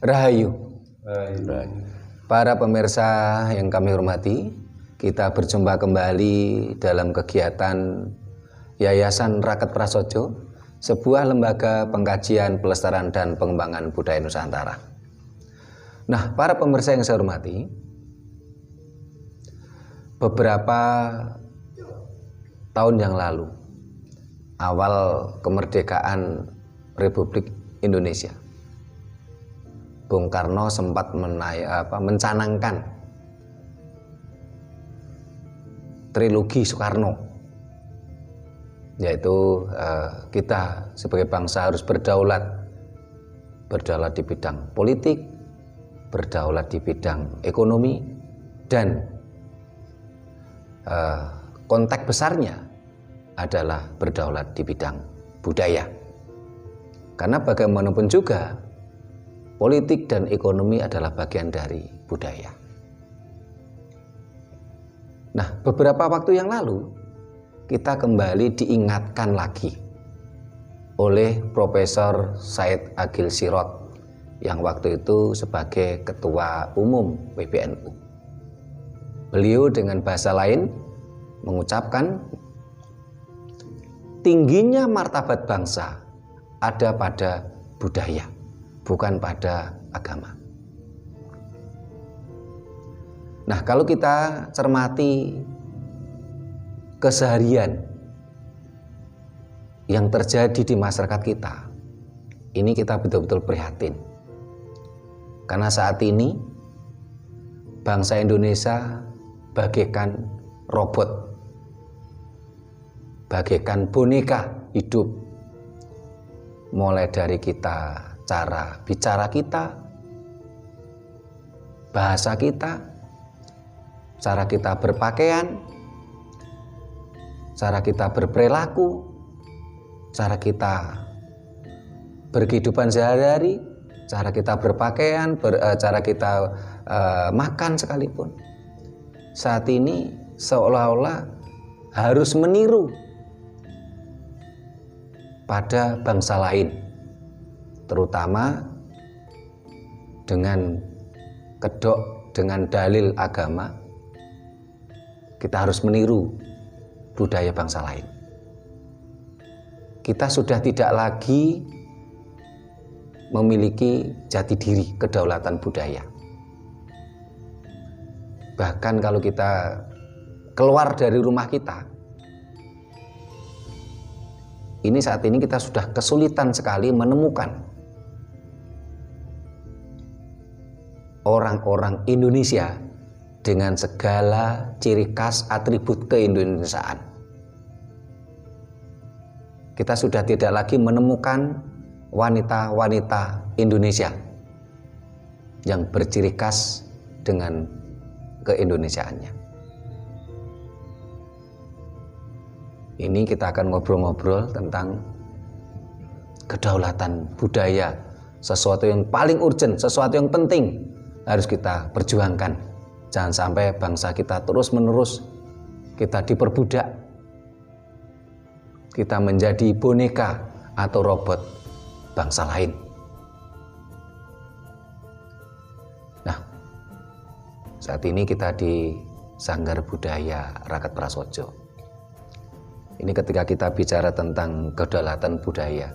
Rahayu. Para pemirsa yang kami hormati, kita berjumpa kembali dalam kegiatan Yayasan Raket Prasojo, sebuah lembaga pengkajian, pelestarian, dan pengembangan budaya Nusantara. Nah, para pemirsa yang saya hormati, beberapa tahun yang lalu, awal kemerdekaan Republik Indonesia, Bung Karno sempat mencanangkan trilogi Soekarno, yaitu kita sebagai bangsa harus berdaulat di bidang politik, berdaulat di bidang ekonomi, dan konteks besarnya adalah berdaulat di bidang budaya. Karena bagaimanapun juga politik dan ekonomi adalah bagian dari budaya. Nah, beberapa waktu yang lalu kita kembali diingatkan lagi oleh Profesor Said Agil Sirot yang waktu itu sebagai Ketua Umum PBNU. Beliau dengan bahasa lain mengucapkan, tingginya martabat bangsa ada pada budaya, bukan pada agama. Nah, kalau kita cermati keseharian yang terjadi di masyarakat kita, ini kita betul-betul prihatin. Karena saat ini bangsa Indonesia bagaikan robot, bagaikan boneka hidup. Mulai dari kita, cara bicara kita, bahasa kita, cara kita berpakaian, cara kita berperilaku, cara kita berkehidupan sehari-hari, cara kita berpakaian, cara kita makan sekalipun. Saat ini seolah-olah harus meniru pada bangsa lain, terutama dengan kedok, dengan dalil agama. Kita harus meniru budaya bangsa lain. Kita sudah tidak lagi memiliki jati diri, kedaulatan budaya. Bahkan kalau kita keluar dari rumah kita, ini saat ini kita sudah kesulitan sekali menemukan orang-orang Indonesia dengan segala ciri khas atribut keindonesiaan. Kita sudah tidak lagi menemukan wanita-wanita Indonesia yang berciri khas dengan keindonesiaannya. Ini kita akan ngobrol-ngobrol tentang kedaulatan budaya, sesuatu yang paling urgent, sesuatu yang penting harus kita perjuangkan. Jangan sampai bangsa kita terus-menerus kita diperbudak, kita menjadi boneka atau robot bangsa lain. Nah, saat ini kita di Sanggar Budaya Raket Prasojo. Ini ketika kita bicara tentang kedaulatan budaya,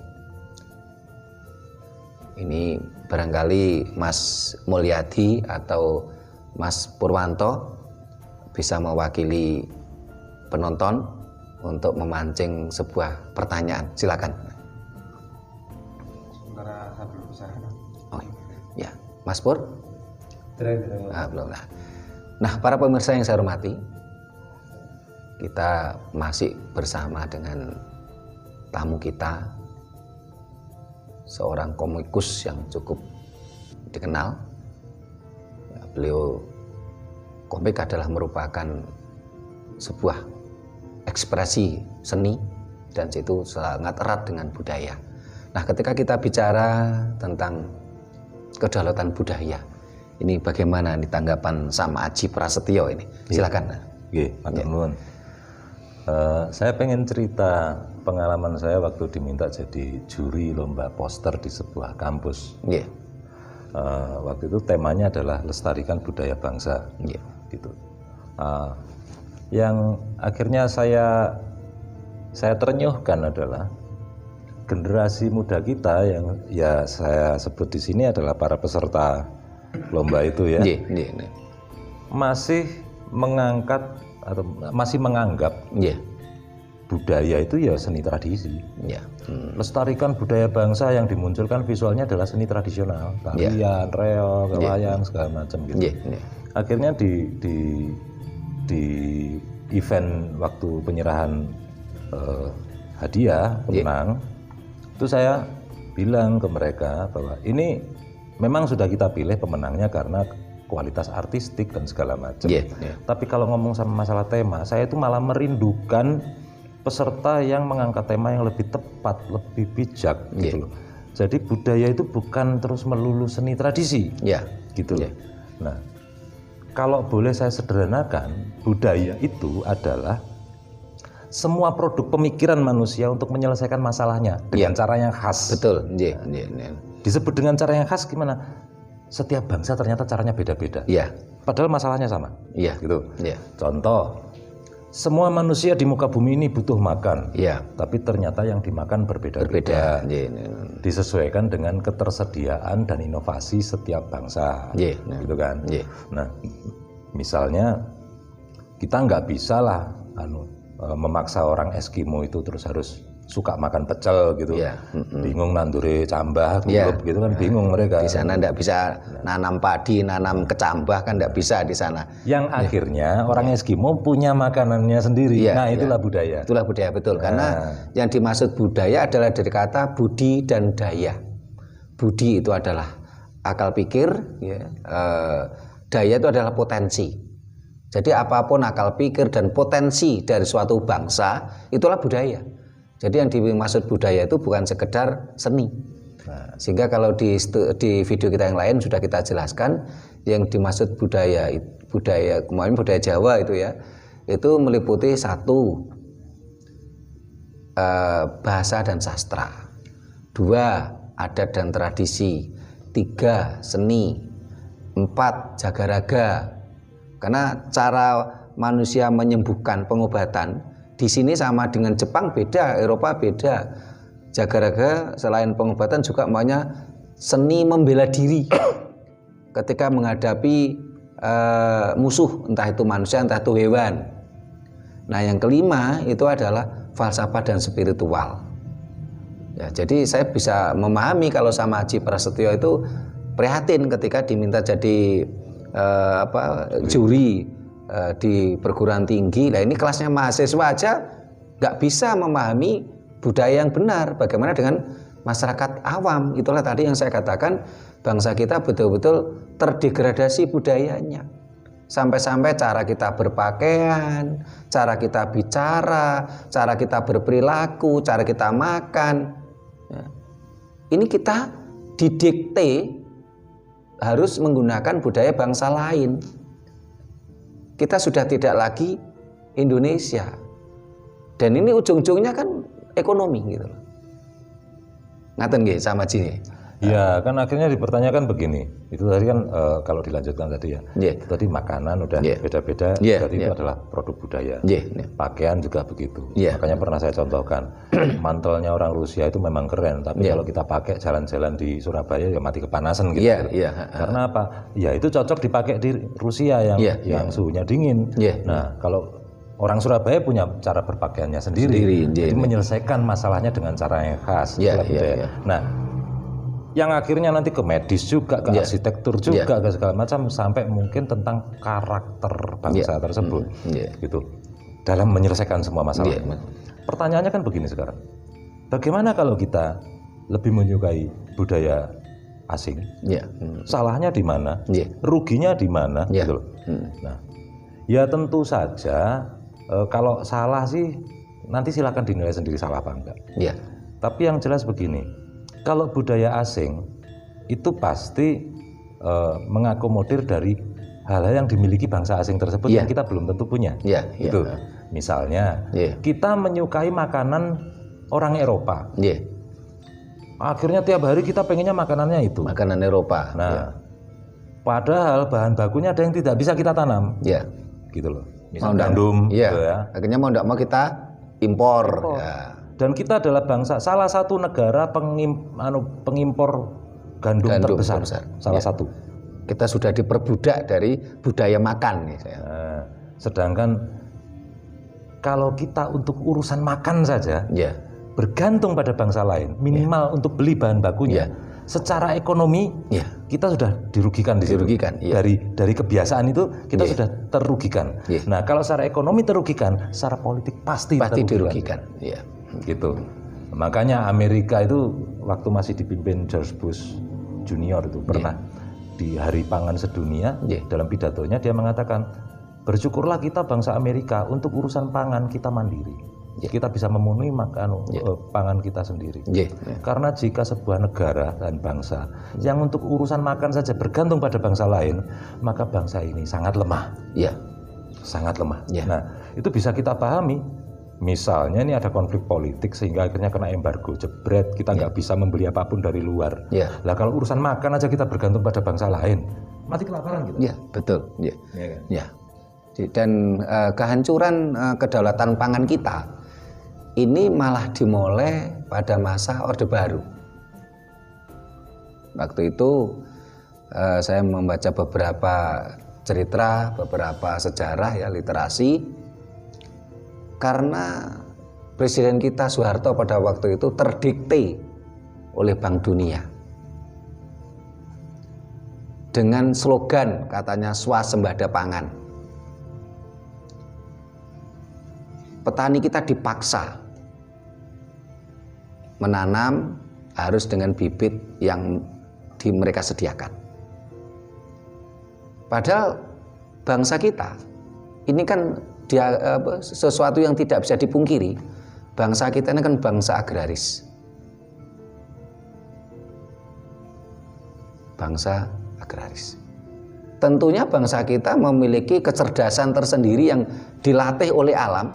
ini barangkali Mas Mulyadi atau Mas Purwanto bisa mewakili penonton untuk memancing sebuah pertanyaan. Silakan. Sementara sambil besar. Oh ya, Mas Pur. Belum lah. Nah, para pemirsa yang saya hormati, kita masih bersama dengan tamu kita, seorang komikus yang cukup dikenal. Ya, beliau, komik adalah merupakan sebuah ekspresi seni dan itu sangat erat dengan budaya. Nah, ketika kita bicara tentang kedaulatan budaya, ini bagaimana nih tanggapan sama Aji Prasetyo ini? Silakan. Matur nuwun. Saya pengen cerita pengalaman saya waktu diminta jadi juri lomba poster di sebuah kampus. Waktu itu temanya adalah lestarikan budaya bangsa, gitu. Yang akhirnya saya terenyuhkan adalah generasi muda kita yang ya saya sebut di sini adalah para peserta lomba itu ya, masih mengangkat atau masih menganggap budaya itu ya seni tradisi. Lestarikan budaya bangsa yang dimunculkan visualnya adalah seni tradisional, tarian, reog, wayang segala macam gitu. Akhirnya di event waktu penyerahan hadiah pemenang itu saya bilang ke mereka bahwa ini memang sudah kita pilih pemenangnya karena kualitas artistik dan segala macam. Tapi kalau ngomong sama masalah tema, saya itu malah merindukan peserta yang mengangkat tema yang lebih tepat, lebih bijak gitu loh. Jadi budaya itu bukan terus melulu seni tradisi, gitu loh. Nah, kalau boleh saya sederhanakan, budaya itu adalah semua produk pemikiran manusia untuk menyelesaikan masalahnya dengan cara yang khas. Betul. Disebut dengan cara yang khas gimana? Setiap bangsa ternyata caranya beda-beda. Padahal masalahnya sama. Gitu. Contoh, semua manusia di muka bumi ini butuh makan, tapi ternyata yang dimakan berbeda-beda. Disesuaikan dengan ketersediaan dan inovasi setiap bangsa, gitu kan. Nah, misalnya kita nggak bisa lah memaksa orang Eskimo itu terus harus suka makan pecel gitu, bingung nandure cambah, gitu kan, bingung mereka. Di sana nggak bisa nanam padi, nanam kecambah kan nggak bisa di sana. Yang akhirnya orang Eskimo punya makanannya sendiri. Nah itulah budaya. Itulah budaya, betul. Karena yang dimaksud budaya adalah dari kata budi dan daya. Budi itu adalah akal pikir, daya itu adalah potensi. Jadi apapun akal pikir dan potensi dari suatu bangsa itulah budaya. Jadi yang dimaksud budaya itu bukan sekedar seni. Sehingga kalau di video kita yang lain sudah kita jelaskan, yang dimaksud budaya kemarin budaya Jawa itu ya, itu meliputi 1 bahasa dan sastra, 2 adat dan tradisi, 3 seni, 4 jagaraga. Karena cara manusia menyembuhkan pengobatan di sini sama dengan Jepang beda, Eropa beda. Jagaraga selain pengobatan juga namanya seni membela diri ketika menghadapi musuh, entah itu manusia, entah itu hewan. Nah, yang kelima itu adalah falsafah dan spiritual. Ya, jadi saya bisa memahami kalau sama Haji Prasetyo itu prihatin ketika diminta jadi juri di perguruan tinggi. Nah, ini kelasnya mahasiswa aja nggak bisa memahami budaya yang benar. Bagaimana dengan masyarakat awam? Itulah tadi yang saya katakan, bangsa kita betul-betul terdegradasi budayanya. Sampai-sampai cara kita berpakaian, cara kita bicara, cara kita berperilaku, cara kita makan, ini kita didikte harus menggunakan budaya bangsa lain. Kita sudah tidak lagi Indonesia, dan ini ujung-ujungnya kan ekonomi gitu loh. Ngaten nggih sama Ji. Ya kan akhirnya dipertanyakan begini, itu tadi kan kalau dilanjutkan tadi ya, tadi makanan udah beda-beda, berarti itu adalah produk budaya. Pakaian juga begitu. Makanya pernah saya contohkan, mantelnya orang Rusia itu memang keren, tapi kalau kita pakai jalan-jalan di Surabaya ya mati kepanasan gitu. Karena apa? Ya itu cocok dipakai di Rusia yang suhunya dingin. Nah kalau orang Surabaya punya cara berpakaiannya sendiri. Jadi menyelesaikan masalahnya dengan cara yang khas. Nah, yang akhirnya nanti ke medis juga, ke arsitektur juga, ke segala macam, sampai mungkin tentang karakter bangsa tersebut, gitu. Dalam menyelesaikan semua masalah. Pertanyaannya kan begini sekarang, bagaimana kalau kita lebih menyukai budaya asing? Salahnya di mana? Ruginya di mana? Gitu loh. Nah, ya tentu saja kalau salah sih nanti silakan dinilai sendiri salah apa enggak. Tapi yang jelas begini, kalau budaya asing itu pasti mengakomodir dari hal-hal yang dimiliki bangsa asing tersebut yang kita belum tentu punya. Gitu. Misalnya kita menyukai makanan orang Eropa, Akhirnya tiap hari kita pengennya makanannya itu. Makanan Eropa. Nah, padahal bahan bakunya ada yang tidak bisa kita tanam. Ya. Gitu loh. Misal gandum. Iya. Gitu ya. Akhirnya mau tidak mau kita impor. Ya. Dan kita adalah bangsa salah satu negara pengimpor gandum terbesar. Salah satu. Kita sudah diperbudak dari budaya makan. Nah, sedangkan kalau kita untuk urusan makan saja, bergantung pada bangsa lain, minimal untuk beli bahan bakunya, secara ekonomi kita sudah dirugikan di situ. Dari kebiasaan itu kita sudah terugikan. Nah, kalau secara ekonomi terugikan, secara politik pasti dirugikan. Gitu. Makanya Amerika itu waktu masih dipimpin George Bush Junior itu pernah di Hari Pangan Sedunia dalam pidatonya dia mengatakan, bersyukurlah kita bangsa Amerika untuk urusan pangan kita mandiri. Kita bisa memenuhi pangan kita sendiri. Karena jika sebuah negara dan bangsa yang untuk urusan makan saja bergantung pada bangsa lain, maka bangsa ini sangat lemah. Sangat lemah. Nah, itu bisa kita pahami. Misalnya ini ada konflik politik sehingga akhirnya kena embargo, jebret, kita nggak bisa membeli apapun dari luar. Lah kalau urusan makan aja kita bergantung pada bangsa lain, mati kelaparan gitu. Betul. Dan kehancuran kedaulatan pangan kita ini malah dimulai pada masa Orde Baru. Waktu itu saya membaca beberapa cerita, beberapa sejarah literasi, karena Presiden kita Soeharto pada waktu itu terdikte oleh Bank Dunia dengan slogan katanya swasembada pangan. Petani kita dipaksa menanam harus dengan bibit yang mereka sediakan. Padahal bangsa kita ini kan sesuatu yang tidak bisa dipungkiri. Bangsa kita ini kan bangsa agraris. Bangsa agraris. Tentunya bangsa kita memiliki kecerdasan tersendiri yang dilatih oleh alam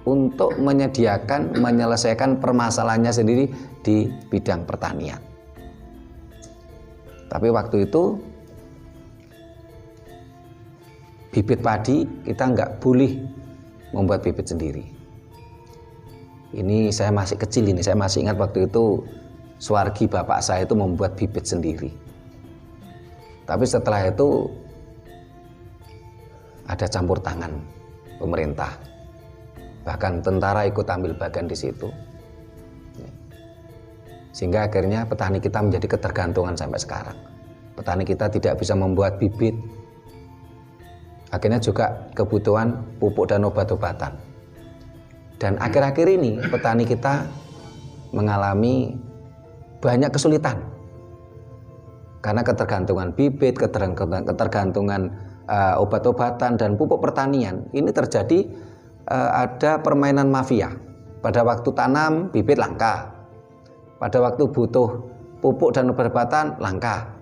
untuk menyelesaikan permasalahannya sendiri di bidang pertanian. Tapi waktu itu bibit padi kita nggak boleh membuat bibit sendiri. Ini saya masih kecil ini, saya masih ingat waktu itu Suwargi bapak saya itu membuat bibit sendiri. Tapi setelah itu ada campur tangan pemerintah, bahkan tentara ikut ambil bagian di situ, sehingga akhirnya petani kita menjadi ketergantungan sampai sekarang. Petani kita tidak bisa membuat bibit. Akhirnya juga kebutuhan pupuk dan obat-obatan. Dan akhir-akhir ini petani kita mengalami banyak kesulitan. Karena ketergantungan bibit, ketergantungan obat-obatan dan pupuk pertanian. Ini terjadi ada permainan mafia. Pada waktu tanam bibit langka. Pada waktu butuh pupuk dan obat-obatan langka.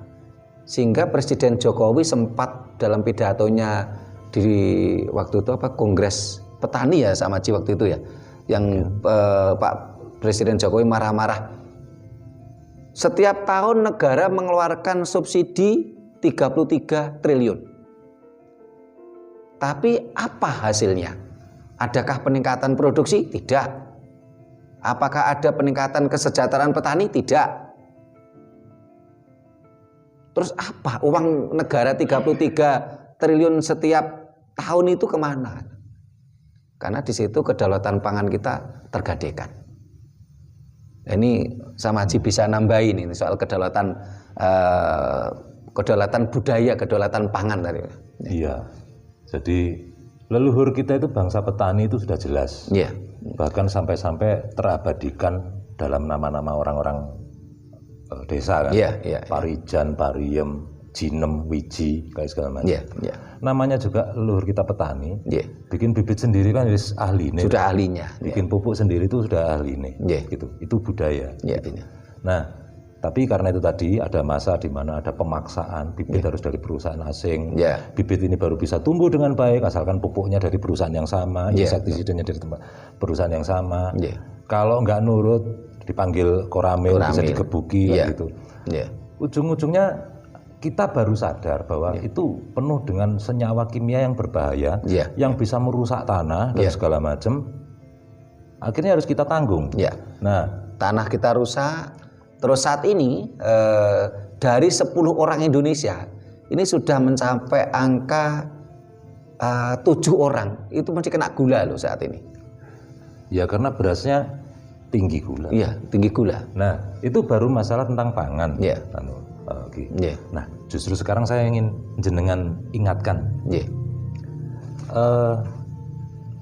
Sehingga Presiden Jokowi sempat dalam pidatonya di waktu itu Kongres Petani sama Ci waktu itu yang Pak Presiden Jokowi marah-marah. Setiap tahun negara mengeluarkan subsidi 33 triliun. Tapi apa hasilnya? Adakah peningkatan produksi? Tidak. Apakah ada peningkatan kesejahteraan petani? Tidak. Terus apa uang negara 33 triliun setiap tahun itu kemana? Karena di situ kedaulatan pangan kita tergadaikan. Ini sama Haji bisa nambahin ini soal kedaulatan budaya, kedaulatan pangan tadi. Iya. Jadi leluhur kita itu bangsa petani itu sudah jelas. Bahkan sampai-sampai terabadikan dalam nama-nama orang-orang desa kan, Parijan, Pariem, Jinem, Wiji, kayak segala macam. Namanya juga leluhur kita petani. Bikin bibit sendiri kan ahli nih. Sudah ahlinya. Bikin pupuk sendiri itu sudah ahli nih. Gitu. Itu budaya. Gitu. Nah, tapi karena itu tadi ada masa di mana ada pemaksaan bibit harus dari perusahaan asing. Bibit ini baru bisa tumbuh dengan baik asalkan pupuknya dari perusahaan yang sama, insektisidennya dari tempat perusahaan yang sama. Kalau nggak nurut dipanggil koramil, bisa digebuki gitu. Ujung-ujungnya kita baru sadar bahwa itu penuh dengan senyawa kimia yang berbahaya, yang bisa merusak tanah dan segala macam. Akhirnya harus kita tanggung. Nah, tanah kita rusak. Terus saat ini dari 10 orang Indonesia ini sudah mencapai angka 7 orang itu masih kena gula loh saat ini. Ya karena berasnya tinggi gula. Iya, tinggi gula. Nah, itu baru masalah tentang pangan. Nah, justru sekarang saya ingin jenengan ingatkan.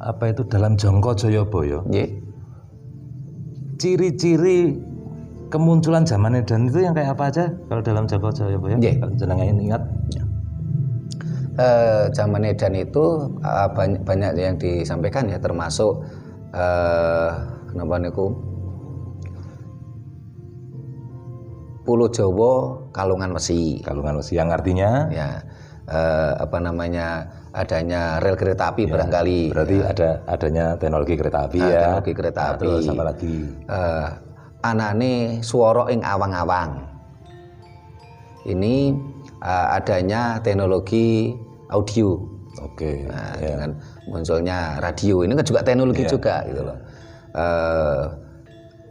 Apa itu dalam Jongko Joyoboyo? Ciri-ciri kemunculan zaman edan itu yang kayak apa aja kalau dalam Jongko Joyoboyo? Kalau jenengan ingat. Zaman edan itu banyak yang disampaikan ya, termasuk kenapa niku Pulau Jawa Kalungan Wesi yang artinya ya adanya rel kereta api barangkali. Berarti adanya teknologi kereta api teknologi kereta api. Terus apa lagi? Anane swara ing awang-awang. Ini adanya teknologi audio. Dengan munculnya radio ini kan juga teknologi juga gitu loh.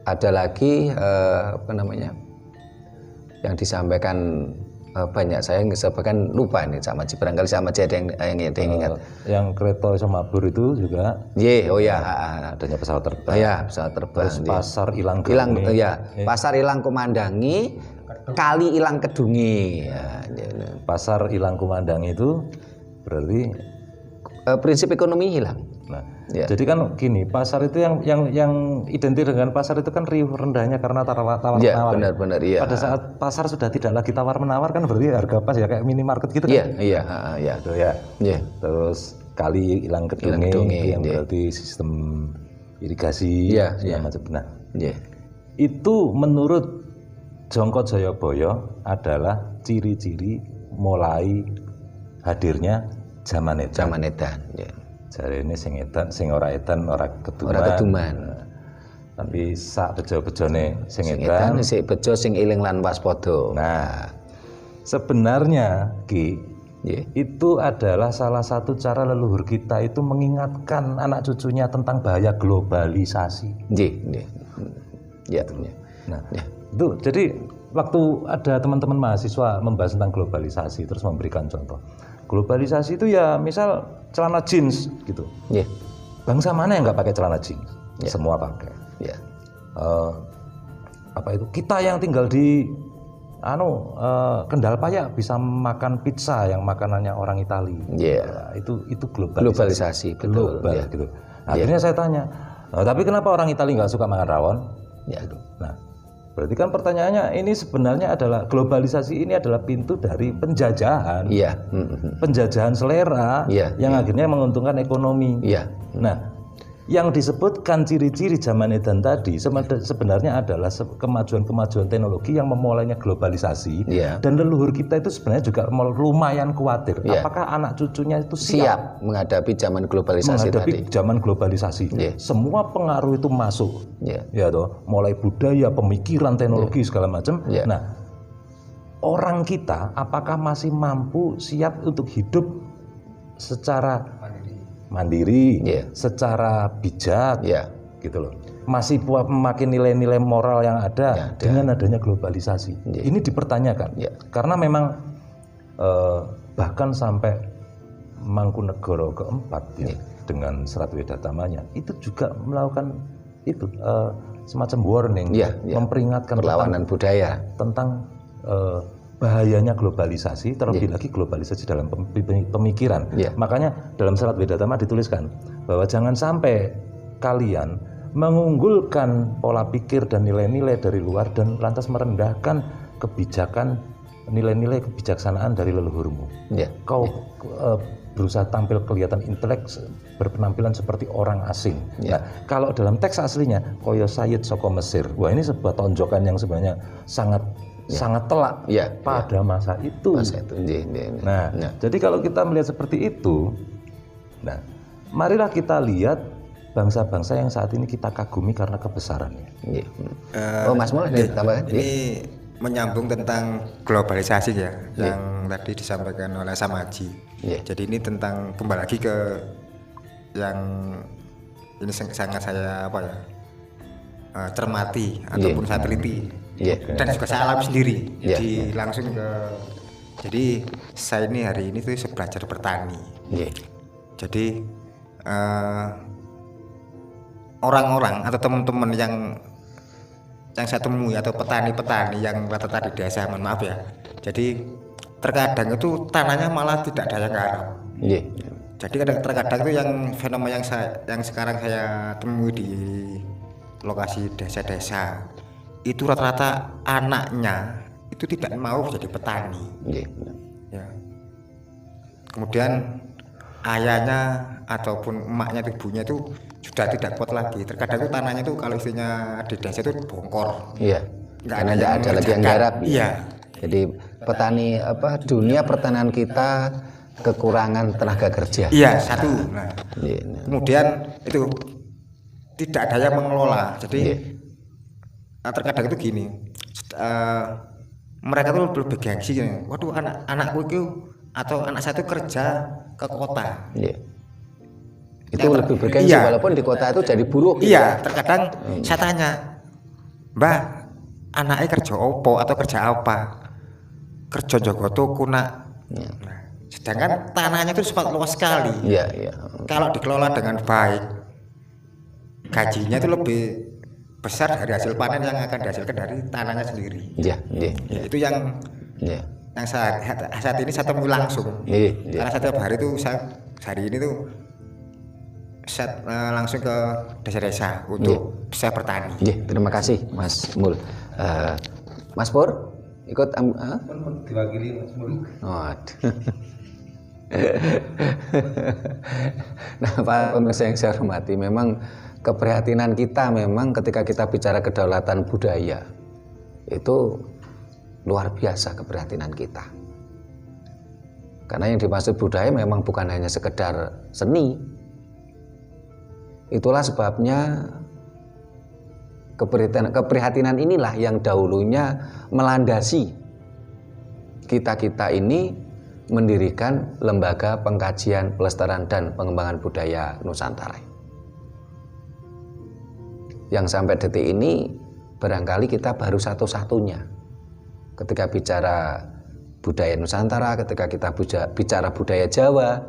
Ada lagi yang disampaikan banyak, saya disampaikan lupa ini sama barangkali sama aja ada yang ingat. Yang kereta iso mabur itu juga. Adanya pesawat terbang. Pesawat terbang. Terus pasar ilang pasar ilang kumandangi, kali ilang kedungi. Pasar ilang kumandangi itu berarti prinsip ekonomi hilang. Nah, jadi kan gini, pasar itu yang identik dengan pasar itu kan riuh rendahnya karena tawar-menawar. Benar. Pada saat pasar sudah tidak lagi tawar-menawar kan berarti harga pas ya kayak minimarket gitu kan. Terus kali ilang kedungi yang berarti sistem irigasi macam. Nah, itu menurut Jongko Joyoboyo adalah ciri-ciri mulai hadirnya zaman edan. Jare ini sing ora edan ora keduman. Tapi sak bejo-bejone sing edan sing bejo sing eling lan waspada. Nah, sebenarnya itu adalah salah satu cara leluhur kita itu mengingatkan anak cucunya tentang bahaya globalisasi. Itu jadi waktu ada teman-teman mahasiswa membahas tentang globalisasi terus memberikan contoh. Globalisasi itu ya misal celana jeans gitu. Bangsa mana yang nggak pakai celana jeans? Semua pakai. Kita yang tinggal di Kendal Paya bisa makan pizza yang makanannya orang Itali. Itu globalisasi. Global gitu. Akhirnya saya tanya, tapi kenapa orang Itali nggak suka makan rawon? Gitu. Nah, berarti kan pertanyaannya ini sebenarnya adalah globalisasi ini adalah pintu dari penjajahan, penjajahan selera yang akhirnya menguntungkan ekonomi. Nah, yang disebutkan ciri-ciri zaman edan tadi sebenarnya adalah kemajuan-kemajuan teknologi yang memulainya globalisasi dan leluhur kita itu sebenarnya juga lumayan khawatir apakah anak cucunya itu siap menghadapi zaman globalisasi zaman globalisasi. Semua pengaruh itu masuk. Mulai budaya, pemikiran, teknologi segala macam. Nah, orang kita apakah masih mampu siap untuk hidup secara mandiri, secara bijak, gitu loh. Masih memakai nilai-nilai moral yang ada dengan adanya globalisasi. Ini dipertanyakan, karena memang bahkan sampai Mangkunegoro keempat dengan Serat Wedatamanya itu juga melakukan itu semacam warning, memperingatkan perlawanan budaya tentang bahayanya globalisasi, terlebih lagi globalisasi dalam pemikiran. Makanya dalam Serat Wedatama dituliskan bahwa jangan sampai kalian mengunggulkan pola pikir dan nilai-nilai dari luar dan lantas merendahkan kebijakan, nilai-nilai kebijaksanaan dari leluhurmu. Kau berusaha tampil kelihatan intelek, berpenampilan seperti orang asing. Nah, kalau dalam teks aslinya koyo Sayyid saka Mesir. Wah, ini sebuah tonjokan yang sebenarnya sangat telak pada masa itu. Nah, jadi kalau kita melihat seperti itu, nah, marilah kita lihat bangsa-bangsa yang saat ini kita kagumi karena kebesarannya. Mas Mul, tambahkan. Ini menyambung tentang globalisasi ya, yang tadi disampaikan oleh Samaji. Jadi ini tentang kembali lagi ke yang ini sangat saya cermati ataupun saya teliti dan juga saya alami sendiri. Jadi langsung ke, jadi saya ini hari ini tuh belajar bertani. Jadi orang-orang atau teman-teman yang saya temui atau petani-petani yang rata-rata di desa, mohon maaf ya. Jadi terkadang itu tanahnya malah tidak ada yang garap. Jadi terkadang itu yang fenomena yang sekarang saya temui di lokasi desa-desa itu rata-rata anaknya itu tidak mau jadi petani. Ya. Kemudian ayahnya ataupun emaknya, ibunya itu sudah tidak kuat lagi. Terkadang itu tanahnya itu kalau istrinya di desa itu bongkor. Karena tidak ada lagi yang garap. Jadi petani dunia pertanian kita kekurangan tenaga kerja. Satu. Kemudian itu tidak ada yang mengelola. Jadi terkadang itu gini, mereka tuh lebih gengsi gini. Waduh, anakku itu atau anak saya itu kerja ke kota. Itu lebih bergengsi walaupun di kota itu jadi buruh. Terkadang saya tanya, Mbak, anaknya kerja opo atau kerja apa? Kerja jaga toko nak. Sedangkan tanahnya itu sempat luas sekali. Kalau dikelola dengan baik, gajinya itu lebih besar dari hasil panen yang akan dihasilkan dari tanahnya sendiri. Itu yang saat ini saya temui langsung. Karena setiap hari itu hari ini tuh saya langsung ke desa-desa untuk bisa bertani. Terima kasih Mas Mul. Mas Pur ikut diwakili Mas Mul. Nah, Pak pemirsa yang saya hormati, memang keprihatinan kita memang ketika kita bicara kedaulatan budaya itu luar biasa keprihatinan kita. Karena yang dimaksud budaya memang bukan hanya sekedar seni. Itulah sebabnya keprihatinan inilah yang dahulunya melandasi kita-kita ini mendirikan Lembaga Pengkajian, Pelestarian dan Pengembangan Budaya Nusantara. Yang sampai detik ini barangkali kita baru satu-satunya. Ketika bicara budaya Nusantara, ketika kita bicara budaya Jawa,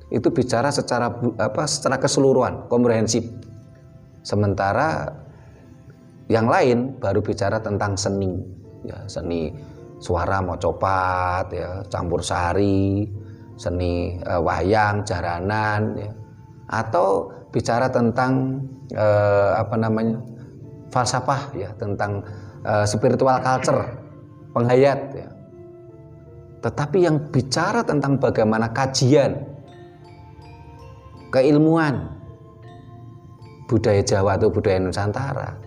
itu bicara secara keseluruhan, komprehensif. Sementara yang lain baru bicara tentang seni, seni suara mocopat, campur sari, seni wayang, jaranan, atau bicara tentang falsafah, tentang spiritual culture, penghayat. Tetapi yang bicara tentang bagaimana kajian, keilmuan budaya Jawa atau budaya Nusantara,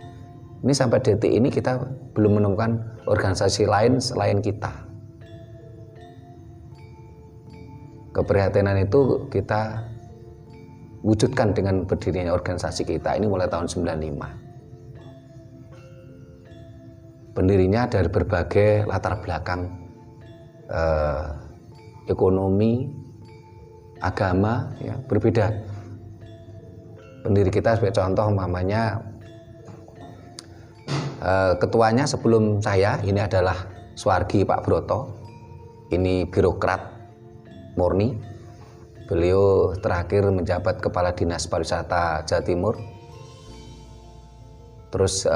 ini sampai detik ini kita belum menemukan organisasi lain selain kita. Keprihatinan itu kita wujudkan dengan berdirinya organisasi kita ini mulai tahun 95. Pendirinya dari berbagai latar belakang ekonomi, agama, berbeda. Pendiri kita sebagai contoh umpamanya ketuanya sebelum saya ini adalah Suwargi Pak Broto, ini birokrat murni. Beliau terakhir menjabat Kepala Dinas Pariwisata Jawa Timur. Terus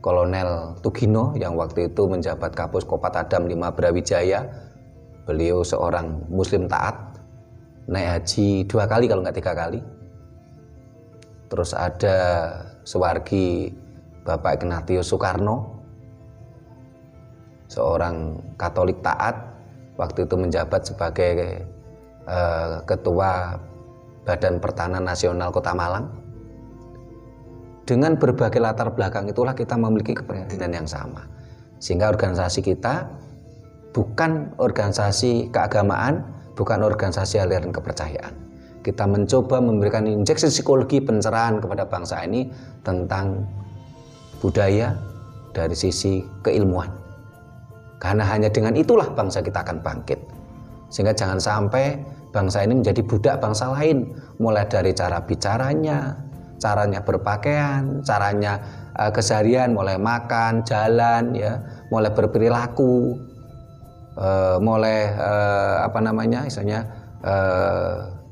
Kolonel Tugino yang waktu itu menjabat Kapus Kopat Adam 5 Brawijaya. Beliau seorang muslim taat, naik haji 2 kali kalau nggak 3 kali. Terus ada Suwargi Bapak Ignatius Soekarno, seorang Katolik taat, waktu itu menjabat sebagai Ketua Badan Pertahanan Nasional Kota Malang. Dengan berbagai latar belakang itulah kita memiliki keprihatinan yang sama. Sehingga organisasi kita bukan organisasi keagamaan, bukan organisasi aliran kepercayaan. kita mencoba memberikan injeksi psikologi pencerahan kepada bangsa ini tentang budaya dari sisi keilmuan. Karena hanya dengan itulah bangsa kita akan bangkit. Sehingga jangan sampai bangsa ini menjadi budak bangsa lain, mulai dari cara bicaranya, caranya berpakaian, caranya keseharian, mulai makan, jalan, ya, mulai berperilaku, mulai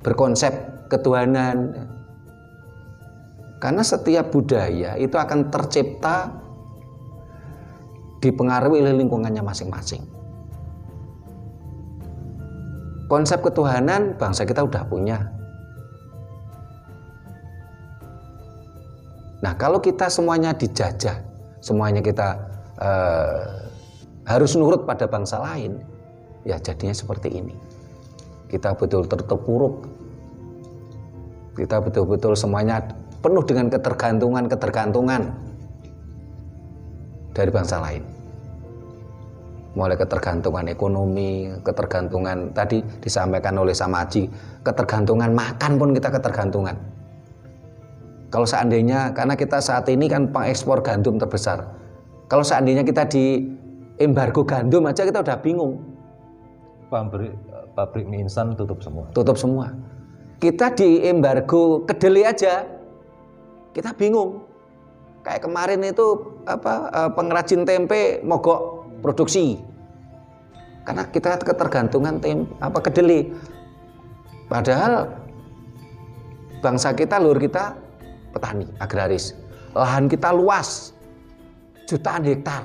berkonsep ketuhanan. Karena setiap budaya itu akan tercipta dipengaruhi oleh lingkungannya masing-masing. Konsep ketuhanan bangsa kita udah punya. Nah, kalau kita semuanya dijajah, semuanya kita harus nurut pada bangsa lain, ya jadinya seperti ini. Kita betul-betul terpuruk. Kita betul-betul semuanya penuh dengan ketergantungan dari bangsa lain. Mulai ketergantungan ekonomi, ketergantungan tadi disampaikan oleh Samaji, ketergantungan makan pun kita ketergantungan. Kalau seandainya, karena kita saat ini kan pengekspor gandum terbesar, kalau seandainya kita di embargo gandum aja kita udah bingung. Pabrik mie instan tutup semua. Tutup semua. Kita di embargo kedelai aja, kita bingung. Kayak kemarin itu pengrajin tempe mogok produksi karena kita ketergantungan kedelai. Padahal bangsa kita, luhur kita petani, agraris. Lahan kita luas, jutaan hektar.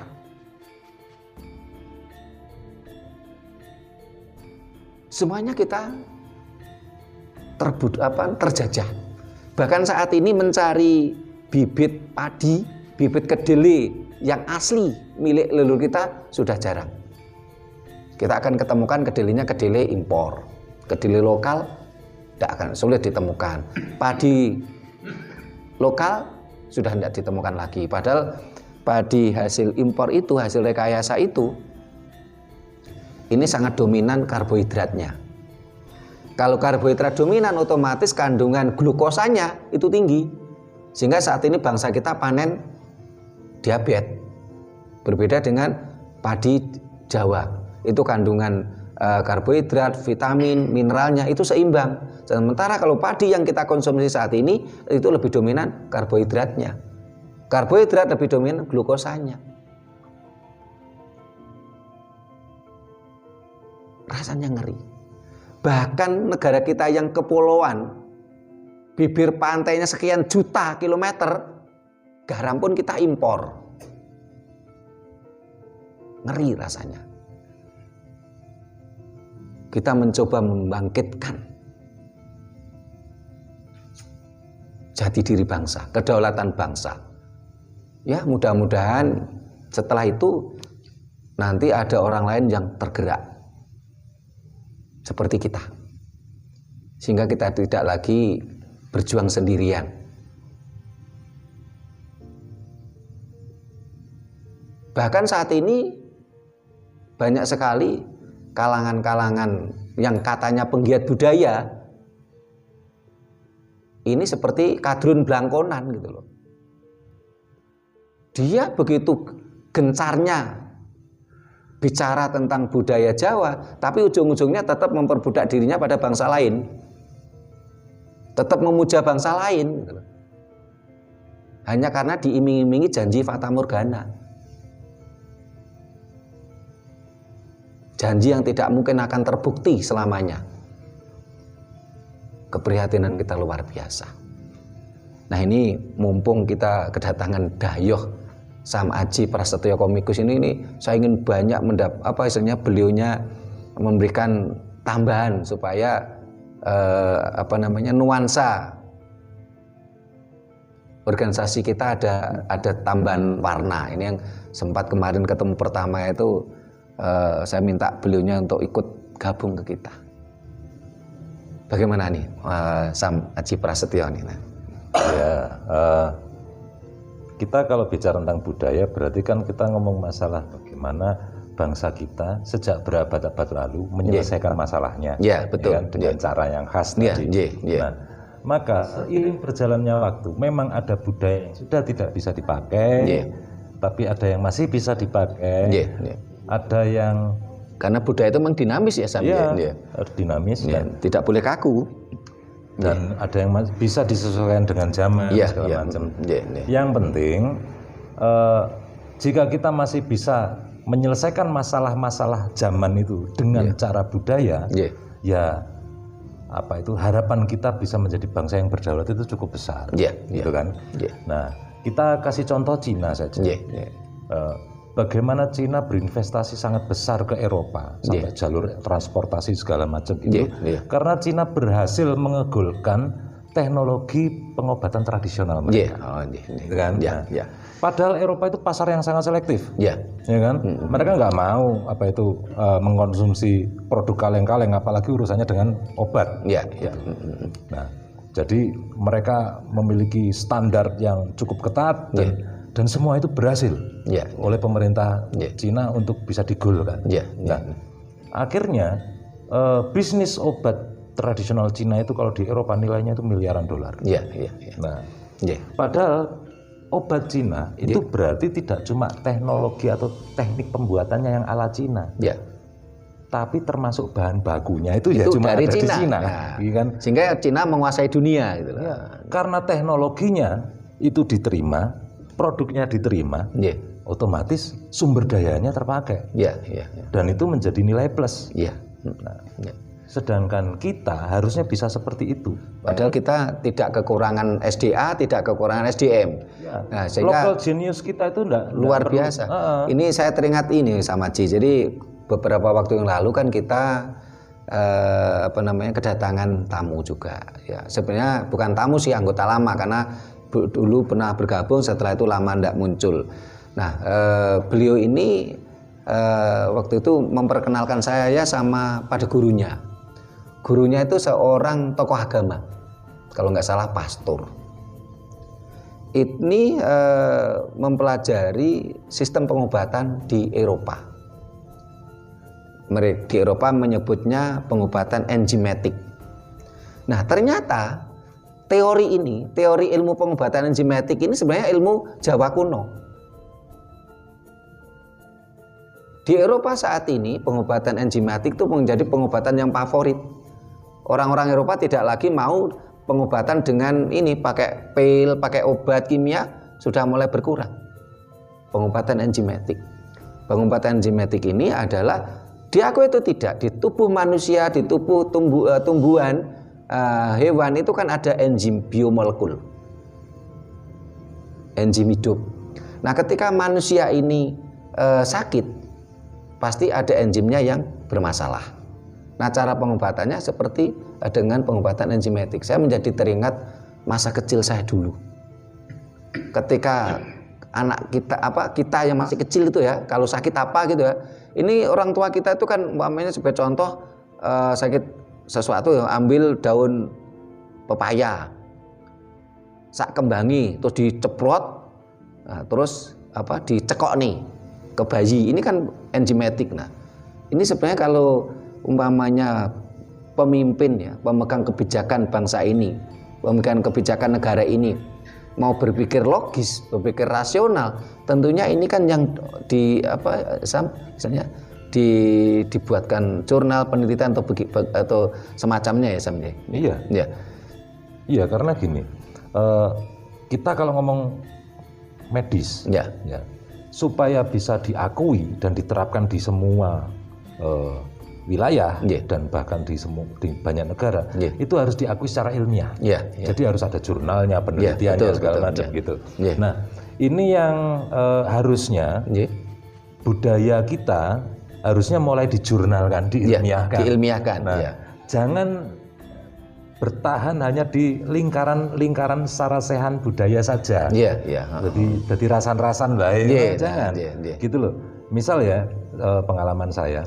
Semuanya kita terjajah. Bahkan saat ini mencari bibit padi, bibit kedelai yang asli milik leluhur kita sudah jarang. Kita akan ketemukan kedelainya kedelai impor. Kedelai lokal tidak akan sulit ditemukan. Padi lokal sudah tidak ditemukan lagi. Padahal padi hasil impor itu, hasil rekayasa itu, ini sangat dominan karbohidratnya. Kalau karbohidrat dominan, otomatis kandungan glukosanya itu tinggi. Sehingga saat ini bangsa kita panen diabetes. Berbeda dengan padi Jawa, itu kandungan karbohidrat, vitamin, mineralnya itu seimbang. Sementara kalau padi yang kita konsumsi saat ini itu lebih dominan karbohidratnya. Karbohidrat lebih dominan glukosanya. Rasanya ngeri. Bahkan negara kita yang kepulauan, bibir pantainya sekian juta kilometer, garam pun kita impor. Ngeri rasanya. Kita mencoba membangkitkan jati diri bangsa, kedaulatan bangsa. Ya, mudah-mudahan setelah itu nanti ada orang lain yang tergerak seperti kita. Sehingga kita tidak lagi berjuang sendirian. Bahkan saat ini banyak sekali kalangan-kalangan yang katanya penggiat budaya ini seperti kadrun blangkonan gitu loh. Dia begitu gencarnya bicara tentang budaya Jawa, tapi ujung-ujungnya tetap memperbudak dirinya pada bangsa lain, tetap memuja bangsa lain gitu loh. Hanya karena diiming-imingi janji fata morgana, janji yang tidak mungkin akan terbukti selamanya. Keprihatinan kita luar biasa. Nah, ini mumpung kita kedatangan Dayoh Samaji Prasetyo Komikus ini saya ingin banyak beliaunya memberikan tambahan supaya nuansa organisasi kita ada tambahan warna. Ini yang sempat kemarin ketemu pertama itu saya minta beliaunya untuk ikut gabung ke kita. Bagaimana nih Samaji Prasetyo ini? Ya, kita kalau bicara tentang budaya berarti kan kita ngomong masalah bagaimana bangsa kita sejak berabad-abad lalu menyelesaikan masalahnya, betul, ya, dengan cara yang khas tadi. Nah, maka seiring berjalannya waktu, memang ada budaya yang sudah tidak bisa dipakai, tapi ada yang masih bisa dipakai, ada yang karena budaya itu memang dinamis ya, Sam. Dinamis dan tidak boleh kaku. Dan ada yang bisa disesuaikan dengan zaman segala macam. Yang penting jika kita masih bisa menyelesaikan masalah-masalah zaman itu dengan cara budaya, ya apa itu harapan kita bisa menjadi bangsa yang berdaulat itu cukup besar, gitu kan? Nah, kita kasih contoh Cina saja. Bagaimana Cina berinvestasi sangat besar ke Eropa sampai jalur transportasi segala macam itu, karena Cina berhasil mengegolkan teknologi pengobatan tradisional mereka, gitu kan? Padahal Eropa itu pasar yang sangat selektif, ya kan? Mereka nggak mau apa itu mengkonsumsi produk kaleng-kaleng, apalagi urusannya dengan obat. Nah, jadi mereka memiliki standar yang cukup ketat dan semua itu berhasil oleh pemerintah Cina untuk bisa digolkan. Nah, akhirnya bisnis obat tradisional Cina itu kalau di Eropa nilainya itu miliaran dolar. Nah, padahal obat Cina itu berarti tidak cuma teknologi atau teknik pembuatannya yang ala Cina, tapi termasuk bahan bakunya itu ya cuma dari Cina. Kan? Sehingga Cina menguasai dunia. Gitu karena teknologinya itu diterima, produknya diterima, otomatis sumber dayanya terpakai, dan itu menjadi nilai plus. Sedangkan kita harusnya bisa seperti itu. Padahal kita tidak kekurangan SDA, tidak kekurangan SDM. Nah, sehingga local genius kita itu luar biasa. Ini saya teringat ini sama Ji. Jadi beberapa waktu yang lalu kan kita kedatangan tamu juga. Ya, sebenarnya bukan tamu sih, anggota lama, karena dulu pernah bergabung, setelah itu lama tidak muncul. Nah, beliau ini waktu itu memperkenalkan saya sama pada gurunya. Gurunya itu seorang tokoh agama, kalau nggak salah pastor. Ini mempelajari sistem pengobatan di Eropa. Di Eropa menyebutnya pengobatan enzimatik. Nah, ternyata teori ilmu pengobatan enzimatik ini sebenarnya ilmu Jawa kuno. Di Eropa saat ini pengobatan enzimatik itu menjadi pengobatan yang favorit. Orang-orang Eropa tidak lagi mau pengobatan dengan ini pakai pil, pakai obat kimia, sudah mulai berkurang. Pengobatan enzimatik. Pengobatan enzimatik ini adalah diakui itu tidak, di tubuh manusia, di tubuh tumbuhan, hewan itu kan ada enzim biomolekul, enzim hidup. Nah, ketika manusia ini sakit, pasti ada enzimnya yang bermasalah. Nah, cara pengobatannya seperti dengan pengobatan enzimatik. Saya menjadi teringat masa kecil saya dulu. Ketika anak kita yang masih kecil itu ya, kalau sakit apa gitu ya. Ini orang tua kita itu kan umpamanya sebagai contoh sakit sesuatu, ambil daun pepaya, sak kembangi, terus diceprot, nah, terus dicekok nih ke bayi. Ini kan enzimatik. Nah, ini sebenarnya kalau umpamanya pemimpin ya, pemegang kebijakan bangsa ini, pemegang kebijakan negara ini mau berpikir logis, berpikir rasional, tentunya ini kan yang misalnya dibuatkan jurnal penelitian atau semacamnya ya, Sam. Iya, karena gini, kita kalau ngomong medis, supaya bisa diakui dan diterapkan di semua wilayah dan bahkan di banyak negara, itu harus diakui secara ilmiah. Jadi harus ada jurnalnya, penelitiannya, segala macam gitu. Nah, ini yang harusnya budaya kita harusnya mulai dijurnalkan, diilmiahkan. Nah, jangan bertahan hanya di lingkaran sarasehan budaya saja. Jadi rasan-rasan baik, jangan. Gitu loh. Misal ya, pengalaman saya.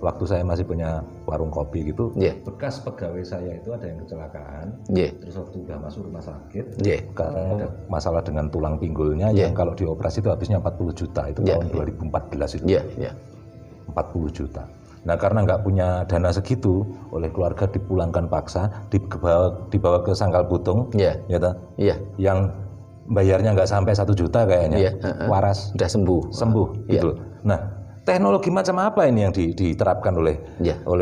waktu saya masih punya warung kopi gitu, bekas pegawai saya itu ada yang kecelakaan, terus waktu udah masuk rumah sakit, karena ada masalah dengan tulang pinggulnya, yang kalau dioperasi itu habisnya 40 juta, itu tahun 2014 itu, 40 juta. Nah karena nggak punya dana segitu, oleh keluarga dipulangkan paksa, dibawa ke Sangkal Putung, yang bayarnya nggak sampai 1 juta kayaknya, waras, udah sembuh, gitu. Nah teknologi macam apa ini yang diterapkan oleh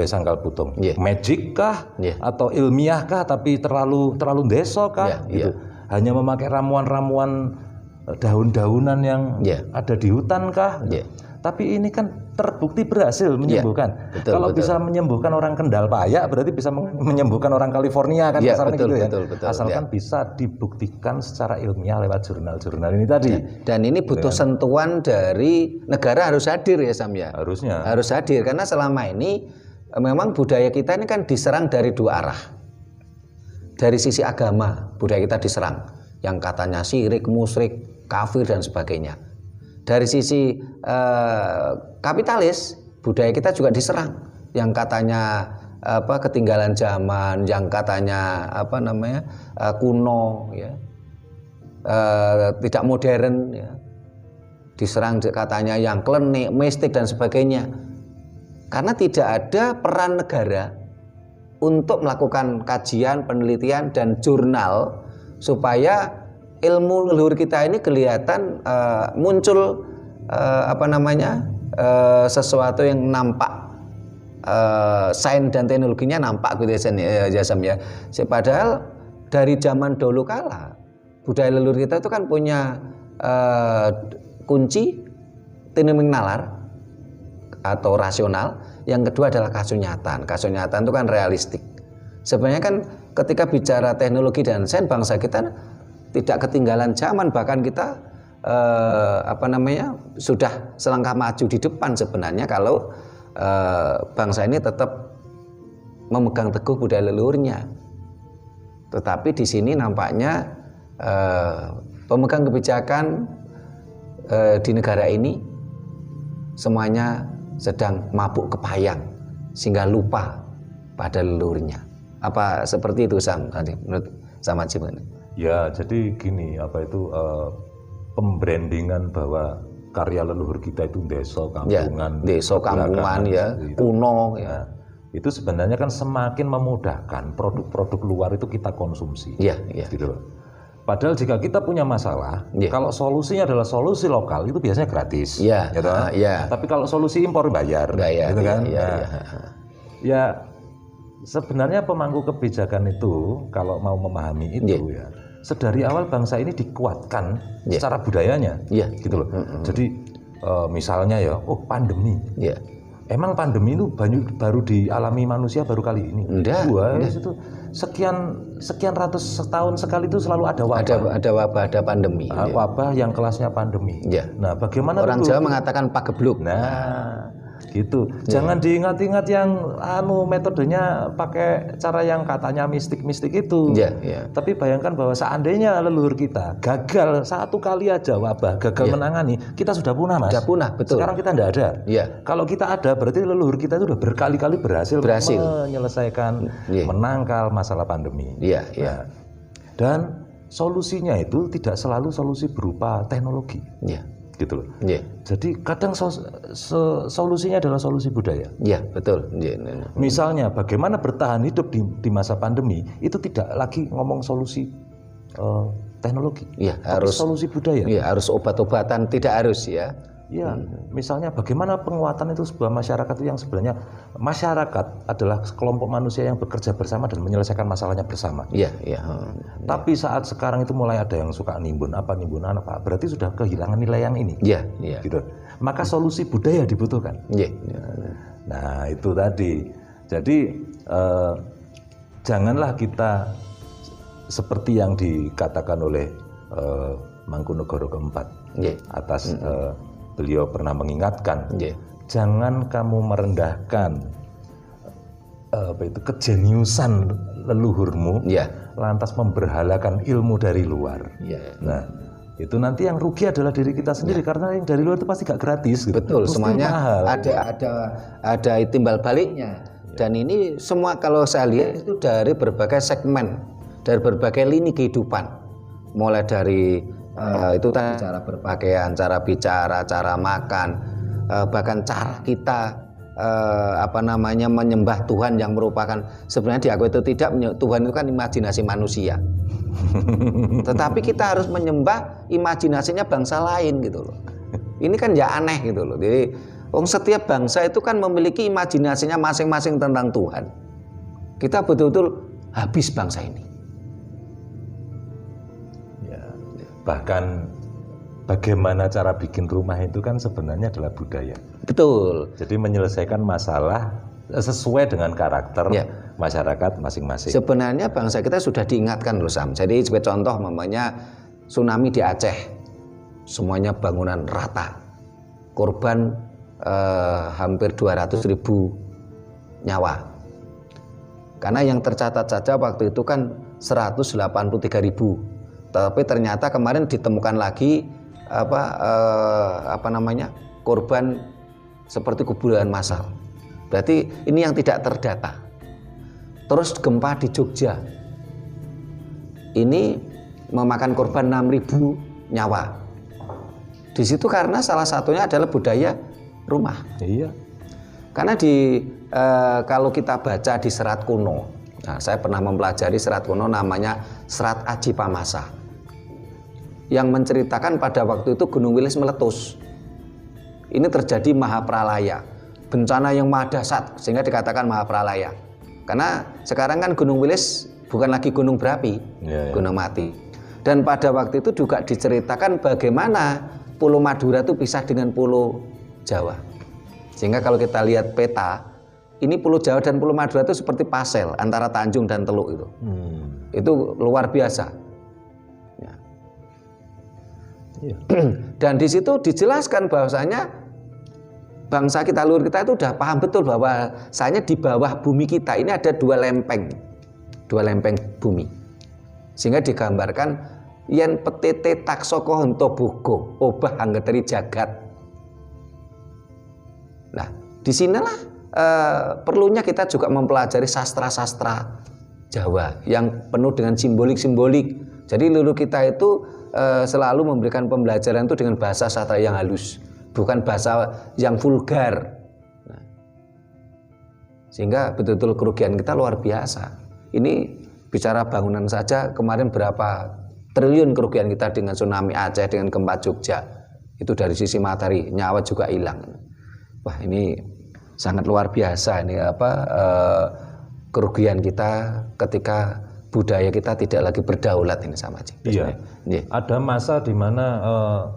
Sangkal Putung? Magic kah? Atau ilmiah kah? Tapi terlalu deso kah? Gitu. Hanya memakai ramuan-ramuan daun-daunan yang ada di hutan kah? Tapi ini kan terbukti berhasil menyembuhkan. Kalau bisa menyembuhkan orang Kendal Payak, berarti bisa menyembuhkan orang California kan, gitu ya. Asalkan bisa dibuktikan secara ilmiah lewat jurnal-jurnal ini tadi. Dan ini butuh sentuhan dari negara, harus hadir ya Sam ya. Harusnya. Harus hadir karena selama ini memang budaya kita ini kan diserang dari 2 arah. Dari sisi agama, budaya kita diserang, yang katanya syirik, musyrik, kafir dan sebagainya. Dari sisi kapitalis, budaya kita juga diserang, yang katanya ketinggalan zaman, yang katanya kuno, ya, tidak modern, ya. Diserang katanya yang klenik, mistik dan sebagainya. Karena tidak ada peran negara untuk melakukan kajian, penelitian dan jurnal supaya ilmu leluhur kita ini kelihatan muncul sesuatu yang nampak, sains dan teknologinya nampak gitu ya Sam ya. Padahal dari zaman dulu kala budaya leluhur kita itu kan punya kunci tiniming nalar atau rasional, yang kedua adalah kasunyatan. Kasunyatan itu kan realistik. Sebenarnya kan ketika bicara teknologi dan sains, bangsa kita tidak ketinggalan zaman, bahkan kita sudah selangkah maju di depan sebenarnya kalau bangsa ini tetap memegang teguh budaya leluhurnya. Tetapi di sini nampaknya pemegang kebijakan di negara ini semuanya sedang mabuk kepayang sehingga lupa pada leluhurnya. Apa seperti itu Sam? Menurut Sam Haji? Ya, jadi gini, pembrandingan bahwa karya leluhur kita itu desa kampungan, kuno, ya. Itu sebenarnya kan semakin memudahkan produk-produk luar itu kita konsumsi, gitu loh. Padahal jika kita punya masalah, kalau solusinya adalah solusi lokal itu biasanya gratis, gitu. Tapi kalau solusi impor bayar, gitu kan? Ya, sebenarnya pemangku kebijakan itu kalau mau memahami itu sedari awal bangsa ini dikuatkan secara budayanya, gitu loh. Jadi misalnya pandemi. Emang pandemi itu baru dialami manusia baru kali ini? Itu sekian ratus tahun sekali itu selalu ada wabah. Ada wabah, ada pandemi. Wabah yang kelasnya pandemi. Nah, bagaimana orang Jawa mengatakan pagebluk. Nah, gitu. Jangan diingat-ingat yang metodenya pakai cara yang katanya mistik-mistik itu. Tapi bayangkan bahwa seandainya leluhur kita gagal satu kali aja wabah, gagal menangani, kita sudah punah, Mas. Sudah punah, betul. Sekarang kita tidak ada. Kalau kita ada, berarti leluhur kita sudah berkali-kali berhasil menyelesaikan, menangkal masalah pandemi. Nah, dan solusinya itu tidak selalu solusi berupa teknologi. Gitu loh. Jadi kadang solusinya adalah solusi budaya. Betul. Misalnya bagaimana bertahan hidup di masa pandemi itu tidak lagi ngomong solusi teknologi. Harus solusi budaya. Harus obat-obatan, tidak harus ya. Misalnya bagaimana penguatan itu sebuah masyarakat yang sebenarnya masyarakat adalah kelompok manusia yang bekerja bersama dan menyelesaikan masalahnya bersama. Tapi saat sekarang itu mulai ada yang suka nimbun apa, berarti sudah kehilangan nilai yang ini. Gitu. Maka solusi budaya dibutuhkan. Nah, itu tadi. Jadi janganlah kita seperti yang dikatakan oleh Mangkunegara keempat atas beliau pernah mengingatkan, jangan kamu merendahkan kejeniusan leluhurmu, lantas memberhalakan ilmu dari luar. Nah, itu nanti yang rugi adalah diri kita sendiri karena yang dari luar itu pasti gak gratis. Gitu. Betul, Mesti semuanya mahal. ada timbal baliknya. Dan ini semua kalau saya lihat itu dari berbagai segmen, dari berbagai lini kehidupan, mulai dari itu tadi cara berpakaian, cara bicara, cara makan, bahkan cara kita menyembah Tuhan yang merupakan sebenarnya diakui itu tidak, Tuhan itu kan imajinasi manusia. Tetapi kita harus menyembah imajinasinya bangsa lain gitu loh. Ini kan ya aneh gitu loh. Jadi setiap bangsa itu kan memiliki imajinasinya masing-masing tentang Tuhan. Kita betul-betul habis bangsa ini. Ya, bahkan bagaimana cara bikin rumah itu kan sebenarnya adalah budaya. Betul. Jadi menyelesaikan masalah sesuai dengan karakter masyarakat masing-masing. Sebenarnya bangsa kita sudah diingatkan loh Sam. Jadi sebagai contoh mamanya tsunami di Aceh, semuanya bangunan rata, korban hampir 200.000 nyawa. Karena yang tercatat saja waktu itu kan 183.000. Tapi ternyata kemarin ditemukan lagi korban seperti kuburan massal. Berarti ini yang tidak terdata. Terus gempa di Jogja, ini memakan korban 6.000 nyawa. Di situ karena salah satunya adalah budaya rumah. Iya. Karena kalau kita baca di serat kuno, nah, saya pernah mempelajari serat kuno namanya Serat Aji Pamasa, yang menceritakan pada waktu itu Gunung Wilis meletus. Ini terjadi mahapralaya, bencana yang maha dahsyat sehingga dikatakan mahapralaya. Karena sekarang kan Gunung Wilis bukan lagi gunung berapi, gunung mati. Dan pada waktu itu juga diceritakan bagaimana Pulau Madura itu pisah dengan Pulau Jawa. Sehingga kalau kita lihat peta, ini Pulau Jawa dan Pulau Madura itu seperti pasel antara Tanjung dan Teluk itu. Itu luar biasa. Ya. Dan di situ dijelaskan bahwasanya bangsa kita, leluhur kita itu udah paham betul bahwa bahwasanya di bawah bumi kita ini ada dua lempeng bumi. Sehingga digambarkan yen petete taksoko hento bugo obah anggeteri jagat. Nah, disinilah perlunya kita juga mempelajari sastra-sastra Jawa yang penuh dengan simbolik-simbolik. Jadi leluhur kita itu selalu memberikan pembelajaran itu dengan bahasa sastra yang halus, bukan bahasa yang vulgar. Nah, sehingga betul-betul kerugian kita luar biasa. Ini bicara bangunan saja kemarin berapa triliun kerugian kita dengan tsunami Aceh, dengan gempa Jogja. Itu dari sisi materi, nyawa juga hilang. Wah, ini sangat luar biasa ini kerugian kita ketika budaya kita tidak lagi berdaulat ini sama aja. Iya. Ada masa di mana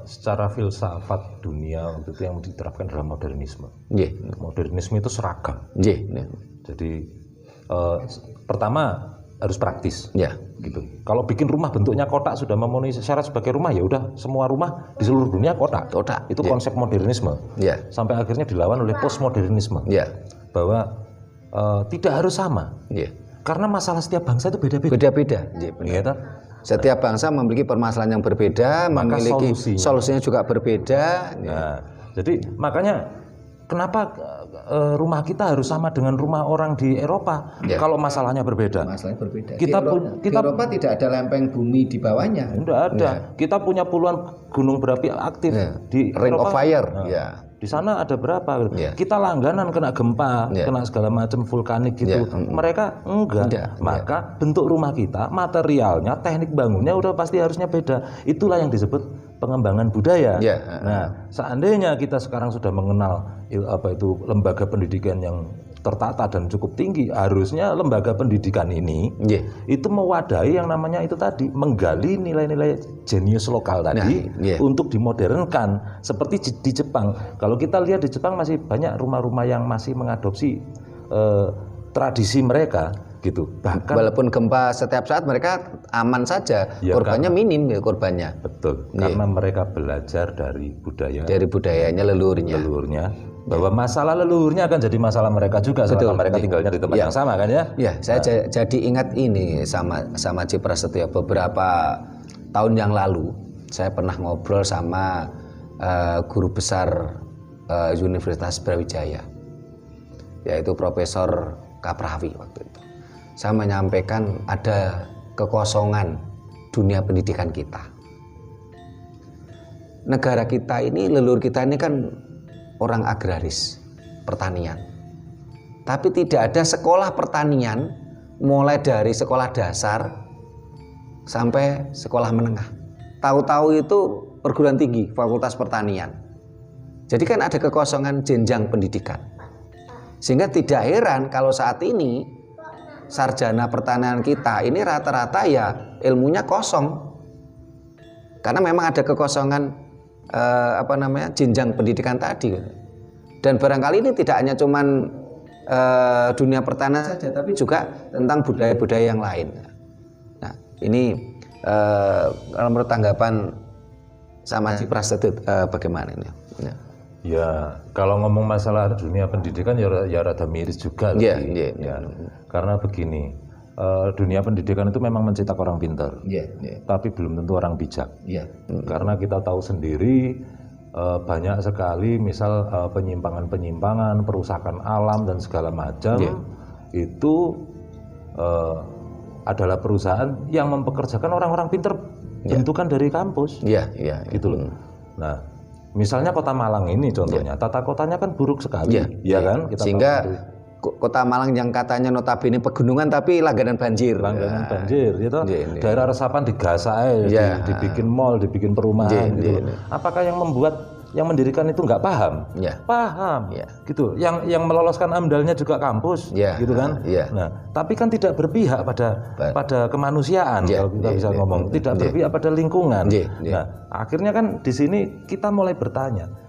secara filsafat dunia itu yang diterapkan dalam modernisme. Modernisme itu seragam. Jadi pertama harus praktis. Gitu. Kalau bikin rumah bentuknya kotak sudah memenuhi syarat sebagai rumah, ya udah semua rumah di seluruh dunia kotak. Itu konsep modernisme. Sampai akhirnya dilawan oleh postmodernisme. Bahwa tidak harus sama. Karena masalah setiap bangsa itu beda-beda. Setiap bangsa memiliki permasalahan yang berbeda, maka memiliki solusinya juga berbeda. Nah, jadi makanya kenapa rumah kita harus sama dengan rumah orang di Eropa kalau masalahnya berbeda? Masalahnya berbeda. Kita di Eropa tidak ada lempeng bumi di bawahnya. Tidak ada. Kita punya puluhan gunung berapi aktif di Ring Eropa. of Fire. Di sana ada berapa? Kita langganan kena gempa, kena segala macam vulkanik gitu. Mereka enggak. Maka bentuk rumah kita, materialnya, teknik bangunnya udah pasti harusnya beda. Itulah yang disebut pengembangan budaya. Nah, seandainya kita sekarang sudah mengenal lembaga pendidikan yang tertata dan cukup tinggi, harusnya lembaga pendidikan ini itu mewadahi yang namanya itu tadi, menggali nilai-nilai jenius lokal tadi untuk dimodernkan seperti di Jepang. Kalau kita lihat di Jepang masih banyak rumah-rumah yang masih mengadopsi tradisi mereka gitu. Bahkan walaupun gempa setiap saat mereka aman saja, korbannya minim korbannya. Betul. Karena mereka belajar dari budayanya leluhurnya. Bahwa masalah leluhurnya akan jadi masalah mereka juga selama mereka tinggalnya di tempat yang sama kan ya? Saya jadi ingat ini sama Haji Prasetyo beberapa tahun yang lalu saya pernah ngobrol sama guru besar Universitas Brawijaya, yaitu Profesor Kaprawi waktu itu. Saya menyampaikan ada kekosongan dunia pendidikan kita. Negara kita ini, leluhur kita ini kan orang agraris, pertanian. Tapi tidak ada sekolah pertanian mulai dari sekolah dasar sampai sekolah menengah. Tahu-tahu itu perguruan tinggi, fakultas pertanian. Jadi kan ada kekosongan jenjang pendidikan. Sehingga tidak heran kalau saat ini sarjana pertanian kita ini rata-rata ya ilmunya kosong. Karena memang ada kekosongan jenjang pendidikan tadi. Dan barangkali ini tidak hanya cuman dunia pertanian saja, tapi juga tentang budaya-budaya yang lain. Nah, ini kalau menurut tanggapan sama si Prasetyo bagaimana ini? Ya, kalau ngomong masalah dunia pendidikan ya rada miris juga. Ya. Karena begini, dunia pendidikan itu memang mencetak orang pintar, tapi belum tentu orang bijak. Karena kita tahu sendiri banyak sekali misal penyimpangan-penyimpangan, perusakan alam dan segala macam itu adalah perusahaan yang mempekerjakan orang-orang pintar bentukan dari kampus. Gitu loh. Nah, misalnya Kota Malang ini contohnya, tata kotanya kan buruk sekali, kan? Sehingga Kota Malang yang katanya notabene pegunungan tapi langganan banjir. Gitu. Daerah resapan digasak, dibikin mall, dibikin perumahan, gitu. Apakah yang mendirikan itu nggak paham? Paham, gitu. Yang meloloskan AMDAL-nya juga kampus, gitu kan? Nah, tapi kan tidak berpihak pada kemanusiaan, kalau kita bisa ngomong, tidak berpihak pada lingkungan. Nah, akhirnya kan di sini kita mulai bertanya.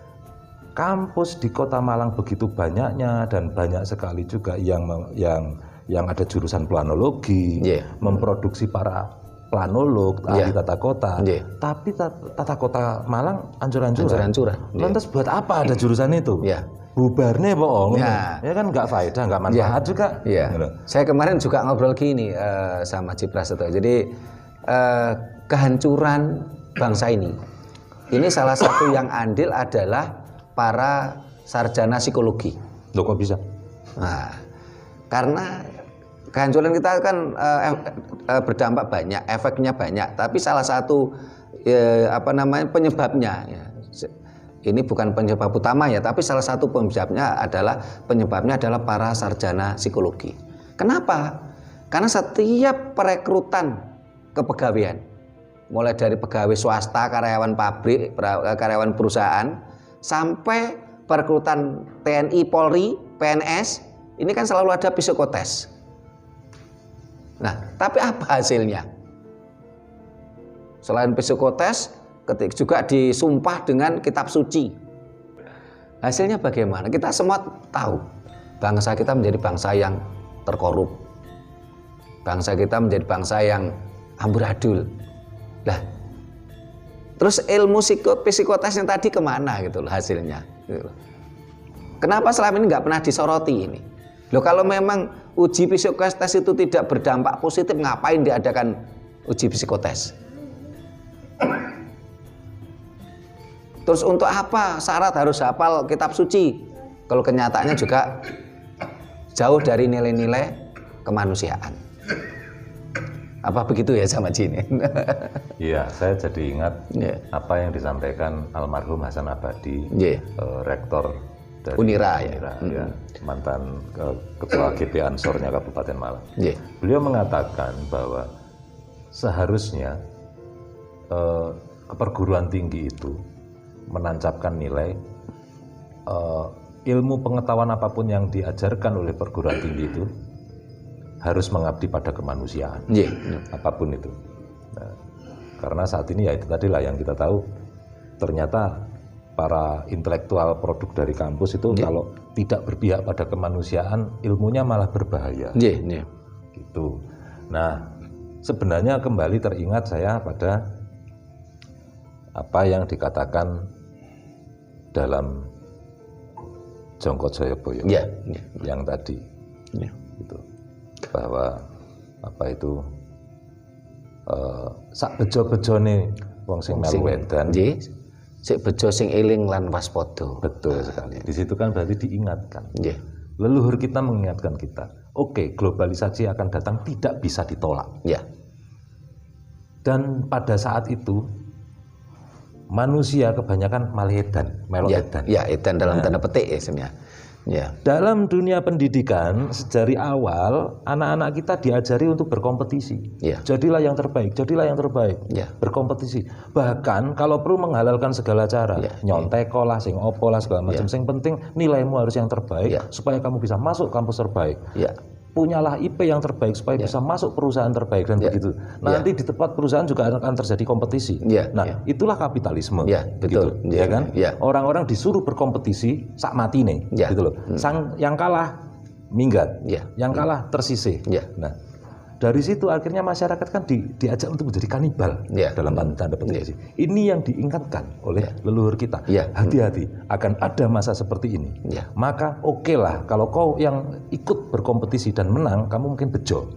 Kampus di Kota Malang begitu banyaknya dan banyak sekali juga yang ada jurusan planologi, memproduksi para planolog, ahli tata kota. Tapi tata kota Malang ancur-ancuran. Lantas buat apa ada jurusan itu? Bubarnya bohong. Ya kan nggak faedah, nggak manfaat juga. Saya kemarin juga ngobrol gini sama Prasetyo. Jadi kehancuran bangsa ini salah satu yang andil adalah para sarjana psikologi. Loh kok bisa? Nah, karena kehancuran kita kan berdampak banyak, efeknya banyak. Tapi salah satu penyebabnya, ini bukan penyebab utama ya, tapi salah satu penyebabnya adalah para sarjana psikologi. Kenapa? Karena setiap perekrutan kepegawaian, mulai dari pegawai swasta, karyawan pabrik, karyawan perusahaan, sampai perekrutan TNI, Polri, PNS, ini kan selalu ada psikotes. Nah, tapi apa hasilnya? Selain psikotes, juga disumpah dengan kitab suci. Hasilnya bagaimana? Kita semua tahu, bangsa kita menjadi bangsa yang terkorup. Bangsa kita menjadi bangsa yang amburadul. Lah, terus ilmu psikotesnya tadi kemana gitu loh hasilnya? Gitu. Kenapa selama ini nggak pernah disoroti ini? Loh, kalau memang uji psikotes itu tidak berdampak positif, ngapain diadakan uji psikotes? Terus untuk apa syarat harus hafal kitab suci? Kalau kenyataannya juga jauh dari nilai-nilai kemanusiaan. Apa begitu ya sama Jin? Iya, saya jadi ingat apa yang disampaikan almarhum Hasan Abadi, rektor dari Unira, mantan ketua GP Ansornya Kabupaten Malang. Beliau mengatakan bahwa seharusnya perguruan tinggi itu menancapkan nilai ilmu pengetahuan apapun yang diajarkan oleh perguruan tinggi itu harus mengabdi pada kemanusiaan, apapun itu. Nah, karena saat ini ya itu tadilah yang kita tahu, ternyata para intelektual produk dari kampus itu kalau tidak berpihak pada kemanusiaan, ilmunya malah berbahaya. Gitu. Nah, sebenarnya kembali teringat saya pada apa yang dikatakan dalam Jongkot Joyoboyo yang tadi, gitu. Bahwa apa itu sak bejo-bejone wong sing melu wedan. Nggih. Sik bejo sing eling lan waspada. Betul sekali. Di situ kan berarti diingatkan. Nggih. Leluhur kita mengingatkan kita. Oke, globalisasi akan datang, tidak bisa ditolak. Ya. Dan pada saat itu manusia kebanyakan malah edan, melo edan. Ya, edan dalam tanda petik ya sebenarnya. Ya. Dalam dunia pendidikan dari awal anak-anak kita diajari untuk berkompetisi. Ya. Jadilah yang terbaik, jadilah yang terbaik. Ya. Berkompetisi. Bahkan kalau perlu menghalalkan segala cara, nyontek lah, sing opo lah segala macam. Sing penting nilaimu harus yang terbaik supaya kamu bisa masuk kampus terbaik. Ya. Punyalah IP yang terbaik supaya bisa masuk perusahaan terbaik dan begitu. Nanti di tempat perusahaan juga akan terjadi kompetisi. Nah, itulah kapitalisme. Betul. Gitu, ya kan? Orang-orang disuruh berkompetisi sak matine, gitu loh. Yang kalah minggat, yang kalah tersisih. Nah, dari situ akhirnya masyarakat kan diajak untuk menjadi kanibal dalam tanda petik. Ini yang diingatkan oleh leluhur kita. Hati-hati, akan ada masa seperti ini. Maka oke lah kalau kau yang ikut berkompetisi dan menang, kamu mungkin bejo.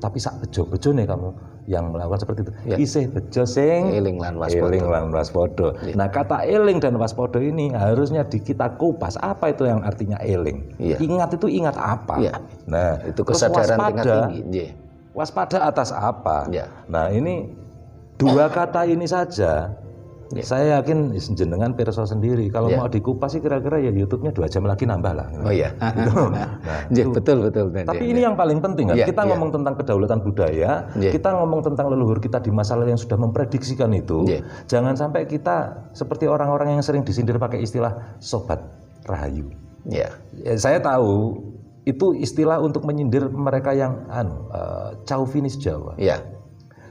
Tapi sak bejo nih kamu yang melakukan seperti itu. Isih bejo sing eling lan waspada. Nah, kata eling dan waspada ini harusnya kita kupas. Apa itu yang artinya eling? Ingat itu ingat apa? Nah, itu kesadaran tingkat tinggi. Waspada atas apa? Nah, ini dua kata ini saja. Saya yakin jenengan pirsa sendiri. Kalau mau dikupas sih kira-kira ya YouTube-nya 2 jam lagi nambah lah. Oh iya. Betul. Tapi ini yang paling penting kan. Kita ngomong tentang kedaulatan budaya, kita ngomong tentang leluhur kita di masa lalu yang sudah memprediksikan itu. Jangan sampai kita seperti orang-orang yang sering disindir pakai istilah sobat rahayu. Saya tahu itu istilah untuk menyindir mereka yang chauvinis Jawa.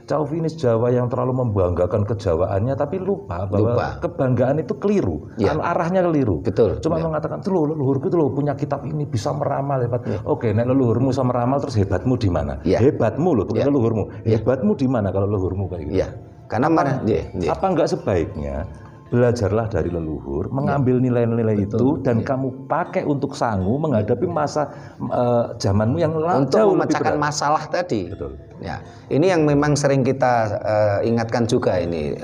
Chauvinis Jawa yang terlalu membanggakan kejawaannya tapi lupa bahwa kebanggaan itu keliru, arahnya keliru. Betul. Cuma mengatakan tuh leluhurku tuh punya kitab ini bisa meramal hebat. Oke, nek leluhurmu bisa meramal terus hebatmu di mana? Hebatmu loh, bukan leluhurmu. Hebatmu di mana kalau leluhurmu kayak gitu? Karena apa enggak sebaiknya belajarlah dari leluhur, mengambil nilai-nilai itu dan kamu pakai untuk sanggup menghadapi masa zamanmu yang jauh memecahkan masalah tadi. Betul. Ini yang memang sering kita ingatkan juga ini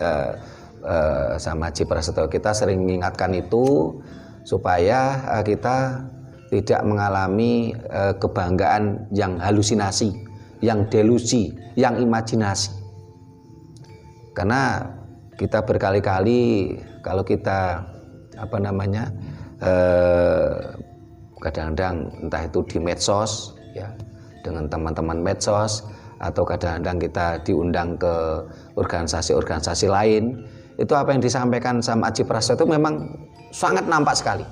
sama Haji Prasetyo. Kita sering mengingatkan itu supaya kita tidak mengalami kebanggaan yang halusinasi, yang delusi, yang imajinasi. Karena kita berkali-kali kalau kita kadang-kadang entah itu di medsos dengan teman-teman medsos atau kadang-kadang kita diundang ke organisasi-organisasi lain, itu apa yang disampaikan sama Haji Prasetyo itu memang sangat nampak sekali.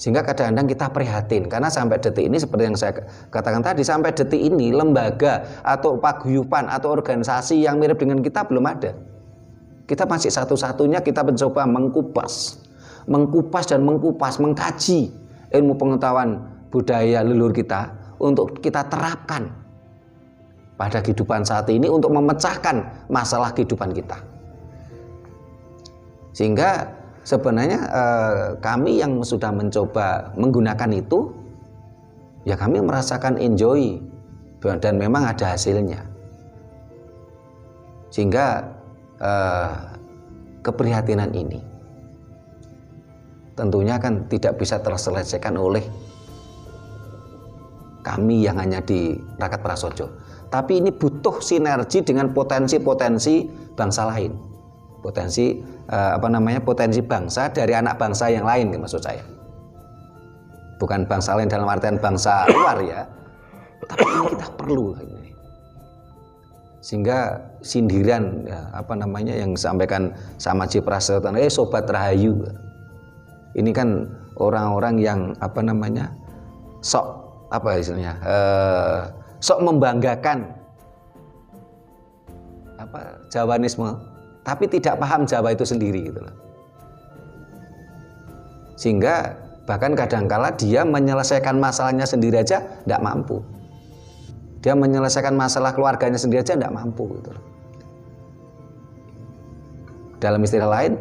Sehingga kadang-kadang kita prihatin karena sampai detik ini seperti yang saya katakan tadi, sampai detik ini lembaga atau paguyuban atau organisasi yang mirip dengan kita belum ada. Kita masih satu-satunya kita mencoba mengkupas dan mengkaji ilmu pengetahuan budaya leluhur kita untuk kita terapkan pada kehidupan saat ini untuk memecahkan masalah kehidupan kita. Sehingga sebenarnya kami yang sudah mencoba menggunakan itu, ya kami merasakan enjoy dan memang ada hasilnya. Sehingga keprihatinan ini tentunya kan tidak bisa terselesaikan oleh kami yang hanya di Rakat Prasojo, tapi ini butuh sinergi dengan potensi-potensi bangsa lain, potensi bangsa dari anak bangsa yang lain, maksud saya bukan bangsa lain dalam artian bangsa luar ya, tapi ini kita perlu ini. Sehingga sindiran yang disampaikan sama Haji Prasetyo, sobat rahayu, ini kan orang-orang yang sok membanggakan Jawanisme, tapi tidak paham Jawa itu sendiri gitu loh. Sehingga bahkan kadangkala dia menyelesaikan masalahnya sendiri aja tidak mampu. Dia menyelesaikan masalah keluarganya sendiri aja tidak mampu gitu. Dalam istilah lain,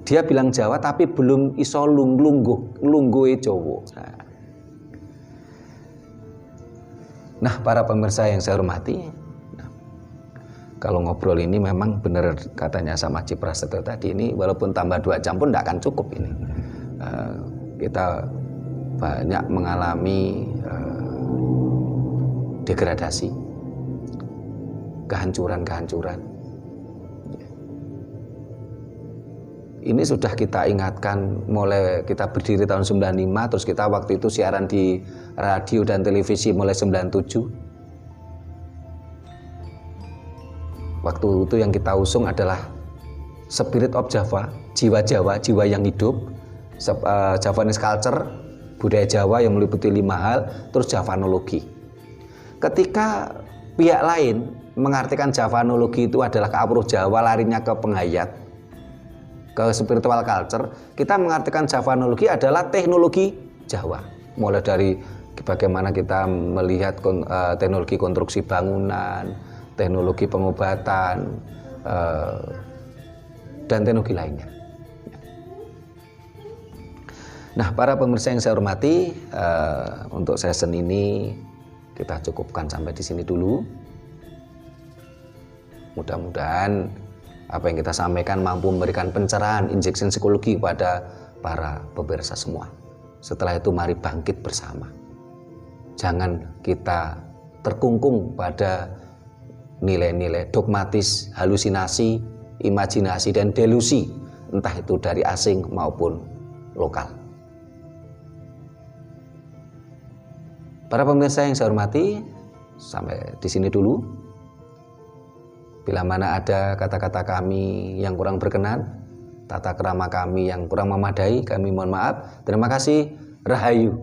dia bilang Jawa tapi belum iso lungguhe Jawa. Nah, para pemirsa yang saya hormati, kalau ngobrol ini memang benar katanya sama Haji Prasetyo tadi, ini walaupun tambah 2 jam pun tidak akan cukup ini. Kita banyak mengalami degradasi, kehancuran. Ini sudah kita ingatkan mulai kita berdiri tahun 95, terus kita waktu itu siaran di radio dan televisi mulai 97. Waktu itu yang kita usung adalah Spirit of Java, jiwa Jawa, jiwa yang hidup, Javanese culture, budaya Jawa yang meliputi 5 hal, terus Javanologi. Ketika pihak lain mengartikan Javanologi itu adalah keapro Jawa, larinya ke penghayat, ke spiritual culture, kita mengartikan Javanologi adalah teknologi Jawa. Mulai dari bagaimana kita melihat teknologi konstruksi bangunan, teknologi pengobatan, dan teknologi lainnya. Nah, para pemirsa yang saya hormati, untuk session ini kita cukupkan sampai di sini dulu. Mudah-mudahan apa yang kita sampaikan mampu memberikan pencerahan, injeksi psikologi kepada para pemirsa semua. Setelah itu mari bangkit bersama. Jangan kita terkungkung pada nilai-nilai dogmatis, halusinasi, imajinasi, dan delusi, entah itu dari asing maupun lokal. Para pemirsa yang saya hormati, sampai di sini dulu. Bila mana ada kata-kata kami yang kurang berkenan, tata krama kami yang kurang memadai, kami mohon maaf. Terima kasih. Rahayu.